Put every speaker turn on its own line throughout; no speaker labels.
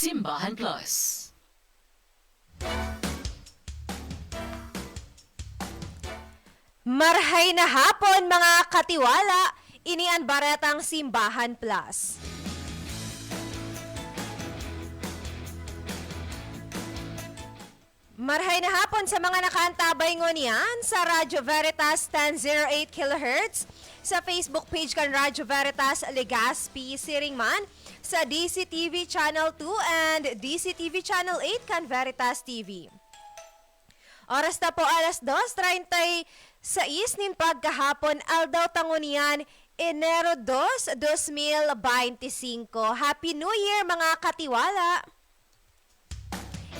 Simbahan Plus.
Marhay na hapon mga katiwala, ini ang Baretang Simbahan Plus. Marhay na hapon sa mga nakaantabay ngon sa Radyo Veritas 1008 kHz, sa Facebook page kan Radyo Veritas Legazpi Siringman, sa DCTV Channel 2 and DCTV Channel 8 kan Veritas TV. Oras na po alas 2:36 nin pagkahapon, aldaw tangunian, Enero 2, 2025. Happy New Year mga katiwala!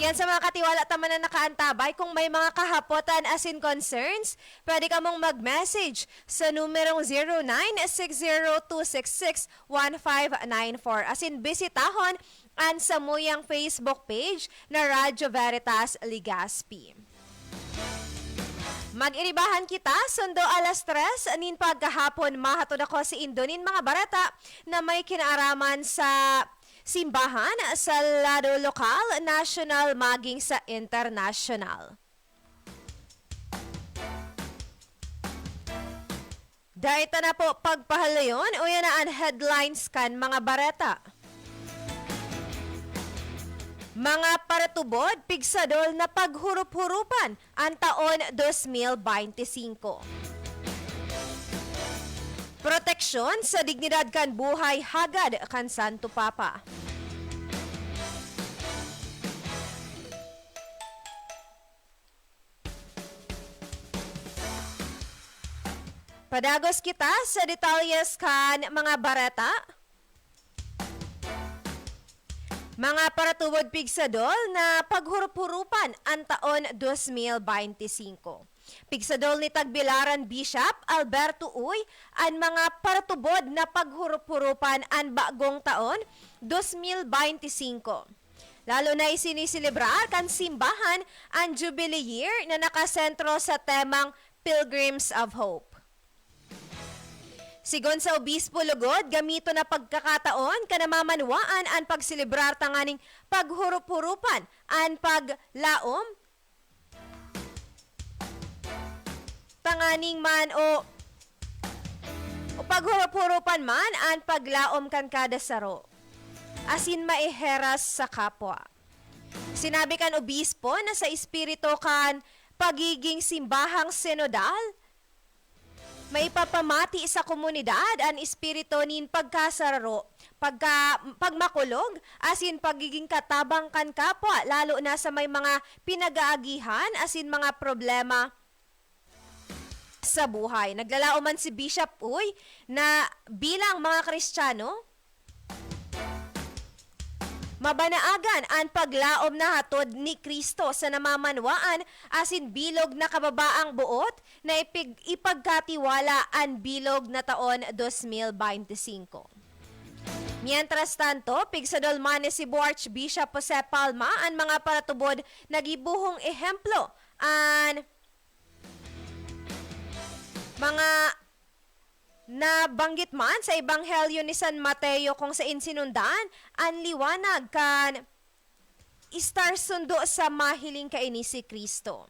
Yan sa mga katiwala tama na nakaantabay. Kung may mga kahapotan as in concerns, pwede ka mong mag-message sa numerong 0960-266-1594. As in bisitahon ang samuyang Facebook page na Radyo Veritas Legazpi. Mag-iribahan kita, sundo alas 3, nin pagkahapon, mahatod ako si Indonin mga barata na may kinaaraman sa simbahan sa lado lokal, national, maging sa international. Dahil na po pagpahalayon, o yan na ang headlines kan mga barata. Mga paratubod, pigsadol na paghurup-hurupan ang taon 2025. Proteksyon sa dignidad kan buhay hagad kan Santo Papa. Padagos kita sa detalyes kan mga barata. Mga paratubod pigsadol na paghurup-hurupan ang taon 2025. Pigsadol ni Tagbilaran Bishop Alberto Uy ang mga paratubod na paghurup-hurupan ang bagong taon 2025. Lalo na isinisilibrar kan simbahan ang Jubilee Year na nakasentro sa temang Pilgrims of Hope. Sigon sa Obispo Lugod, gamito na pagkakataon kanamamanwaan ang pagsilibrar tanganing paghurup-hurupan ang paglaom tanganing man o paghurup-hurupan man ang paglaom kan kada saro. Asin maiheras sa kapwa. Sinabi kan Obispo na sa espiritu kan pagiging simbahang sinodal, may papamati sa komunidad ang espiritu nin pagkasararo, pagmakulog, asin pagiging katabang kan kapwa, lalo na sa may mga pinag-aagihan, asin mga problema sa buhay. Naglalao man si Bishop Uy na bilang mga Kristiyano, mabanaagan ang paglaom na hatod ni Kristo sa namamanwaan asin bilog na kababaang buot na ipagkatiwala ang bilog na taon 2025. Mientras tanto, pigsadol man si Archbishop Jose Palma ang mga paratubod nagibuhong ehemplo ang mga nabanggit man sa Ebanghelyo ni San Mateo kung sa insinundan ang liwanag kan istar sundo sa mahiling kaini si Kristo.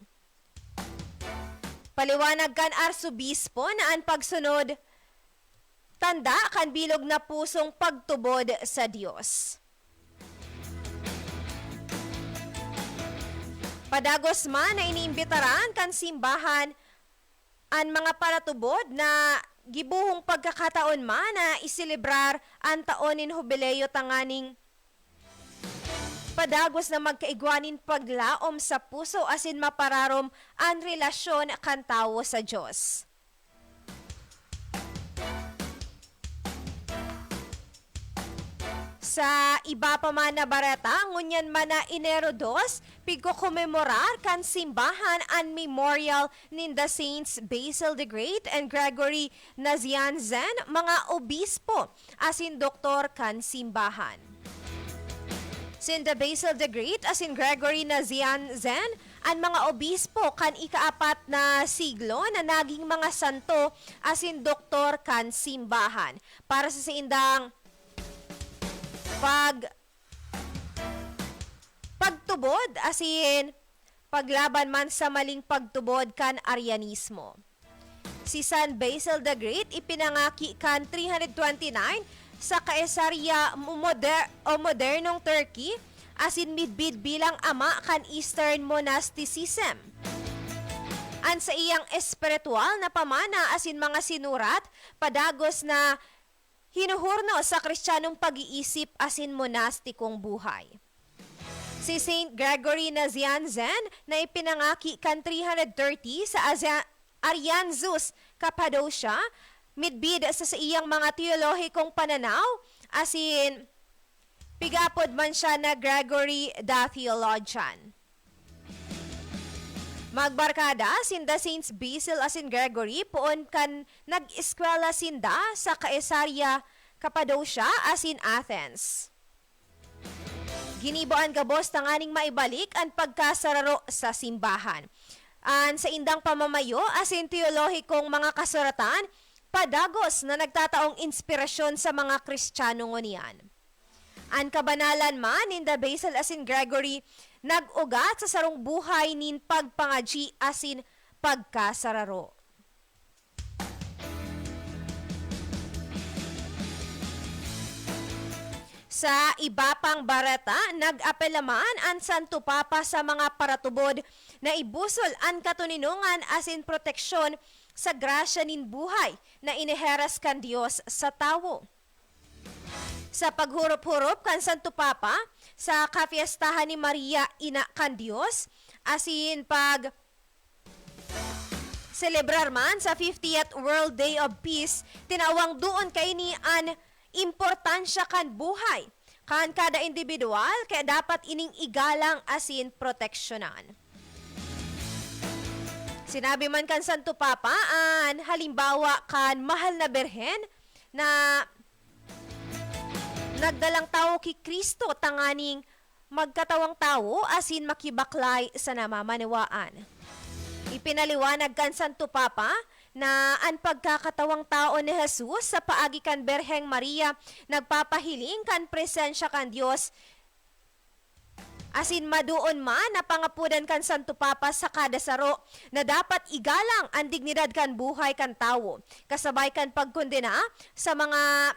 Paliwanag kan Arsobispo na ang pagsunod tanda kan bilog na pusong pagtubod sa Dios. Padagos man na iniimbitaran kan simbahan ang mga paratubod na gibuhong pagkakataon man na isilibrar ang taonin jubileo tanganing padagos na magkaigwanin paglaom sa puso asin mapararom ang relasyon kan tawo sa Diyos. Sa iba pa man na barata, ngunyan man na Enero 2, pigko-komemorar kan simbahan ang memorial ni the Saints Basil the Great and Gregory Nazianzen, mga obispo, asin doktor kan simbahan. Sin the Basil the Great, asin Gregory Nazianzen, ang mga obispo kan ikaapat na siglo na naging mga santo, asin doktor kan simbahan. Para sa indang pagtubod asin paglaban man sa maling pagtubod kan Arianismo. Si San Basil the Great ipinangaki kan 329 sa Caesarea modernong Turkey asin midbid bilang ama kan Eastern monasticism. An sa iyang espiritual na pamana asin mga sinurat padagos na hinuhurno sa Kristiyanong pag-iisip asin monastikong buhay. Si Saint Gregory Nazianzen na ipinangaki kan 330 sa Arianzus, Cappadocia, midbid sa iyang mga teolohikong pananaw, asin pigapod man siya na Gregory the Theologian. Magbarkada, sinda Saints Basil asin Gregory, poon kan nag-eskwela sinda sa Caesarea, Cappadocia asin Athens. Giniboan gabos tanganing maibalik ang pagkasararo sa simbahan. Sa indang pamamayo asin teolohikong mga kasuratan, padagos na nagtataong inspirasyon sa mga Kristiyano ngunian. Ang kabanalan man in the Basil asin Gregory nag-ugat sa sarong buhay nin pagpangaji asin pagkasararo. Sa iba pang barata, nag-apelaman ang Santo Papa sa mga paratubod na ibusol ang katuninungan asin proteksyon sa grasya nin buhay na iniheras kan Dios sa tawo. Sa paghurup-hurup kan Santo Papa sa kapiestahan ni Maria ina kan Dios asin pag celebrar man sa 50th World Day of Peace, tinawang doon kay ni an importansya kan buhay kan kada individual kaya dapat ining igalang asin proteksyonan. Sinabi man kan Santo Papa an halimbawa kan mahal na berhen na nagdalang tao kay Kristo tanganing magkatawang tao asin makibaklay sa namamaniwaan. Ipinaliwanag kan Santo Papa na ang pagkakatawang tao ni Jesus sa paagi kan Berheng Maria nagpapahiling kan presensya kan Dios asin maduon man na pangapudan kan Santo Papa sa kada saro na dapat igalang ang dignidad kan buhay kan tawo kasabay kan pagkondena sa mga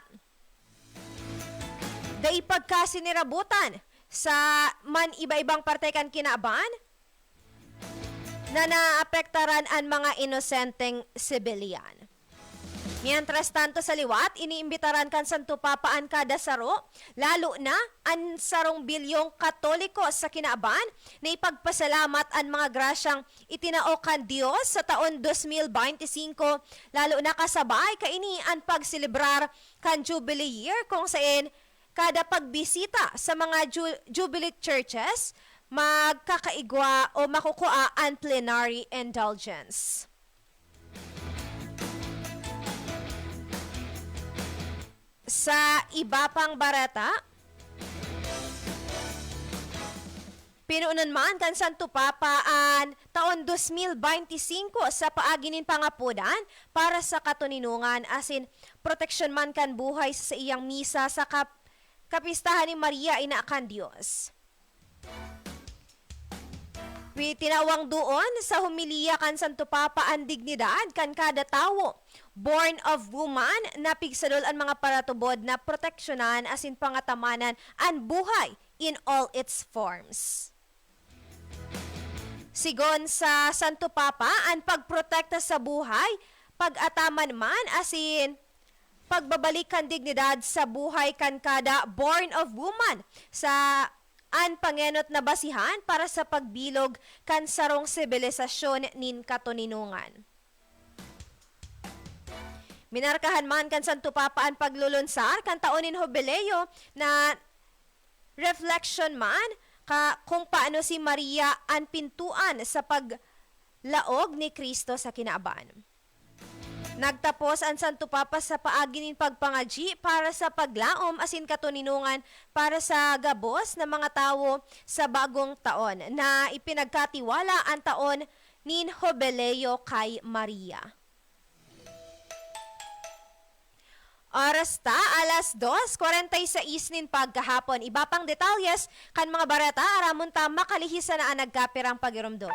daipagkasinirabutan sa man iba-ibang parte kan kinaaban na naapektaran ang mga inosenteng sibilyan. Mientras tanto sa liwat, iniimbitaran kan Santo Papa ang kada saro, lalo na ang sarong bilyong Katoliko sa kinaaban na ipagpasalamat ang mga grasyang itinao kan Dios sa taon 2025, lalo na kasabay kaini ang pagselebrar kan Jubilee Year kung saan kada pagbisita sa mga Jubilee churches, magkakaigwa o makukuha ang plenary indulgence. Sa iba pang barata, pinuunan man kan Santo Papa ang taon 2025 sa paagi nin pangapudan para sa katuninungan asin proteksyon man kan buhay sa iyang misa sa kapistahan ni Maria ina kan Dios. Tinawang doon sa humiliya kan Santo Papa ang dignidad kan kada tawo, born of woman na pigsadol ang mga paratubod na proteksyonan asin pangatamanan ang buhay in all its forms. Sigon sa Santo Papa, ang pagprotekta sa buhay, pag-ataman man asin pagbabalik kan dignidad sa buhay kan kada born of woman sa an pangenot na basihan para sa pagbilog kan sarong sibilisasyon nin katuninungan. Minarkahan man kan Santo Papa ang paglulunsar kan taon nin Jubileo na reflection man kung paano si Maria ang pintuan sa paglaog ni Kristo sa kinaaban. Nagtapos ang Santo Papa sa paagi nin pagpangaji para sa paglaom asin katuninungan para sa gabos ng mga tao sa bagong taon na ipinagkatiwala ang taon nin Jubileo kay Maria. Oras ta, alas 2:46 nin pagkahapon. Iba pang detalyes kan mga barata aramon ta makalihisa na ang nagkapirang pagirumdo.